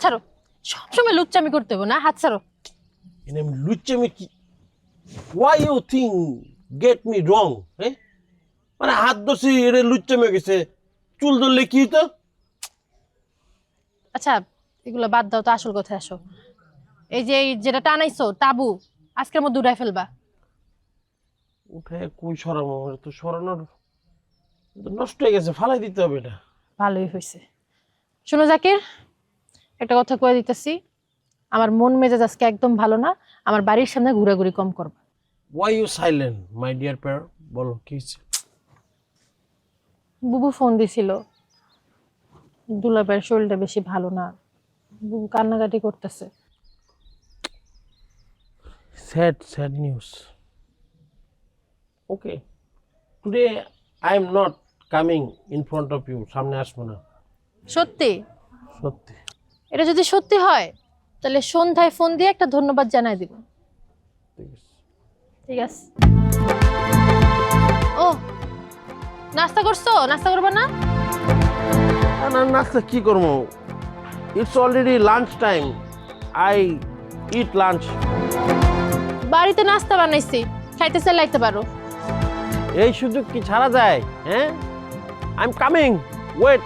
ছাড়ো, সবসময় লুচ্চামি করতে হবে না, হাত ছাড়ো। And I'm লুচ্চামি কি? Why you think get me wrong? হ্যাঁ মানে হাত ধরছি এটা লুচ্চামি গেছে, চুল ধরলে কি তো? আচ্ছা এগুলো বাদ দাও তো, আসল কথায় আসো। এই যে যেটা টানাইছো তাবু, আজকের মধ্যে উড়াই ফেলবা। উঠে কই সরাবো? আমার তো সরানোর নষ্ট হয়ে গেছে, ফালাই দিতে হবে এটা। ভালোই হয়েছে। শোনো জাকির, একটা কথা কয়ে দিতেছি, আমার মন মেজাজ আজকে একদম ভালো না। আমার বাড়ির সামনে ঘোরাঘুরি কম করবা। Why you silent, my dear pair? বলো কি হয়েছে? বুবু ফোন দিছিল, দুলাভাইয়ের শরীরটা বেশি ভালো না, বুবু কান্নাকাটি করতেছে। Sad news. Okay. Today I am not coming in front of you. সামনে আসবো না। সত্যি? সত্যি। এটা যদি সত্যি হয় তাহলে সন্ধ্যায় ফোন দিয়ে একটা ধন্যবাদ জানাই দিব। ঠিক আছে। ঠিক আছে। ও নাস্তা করছো? নাস্তা করবে না? না নাস্তা কি করবো? It's already lunch time. I eat lunch. বাড়িতে নাস্তা বানাইছি, খাইতে চাইতে পারো। এই সুযোগ কি ছাড়া যায়? হ্যাঁ? I'm coming. Wait.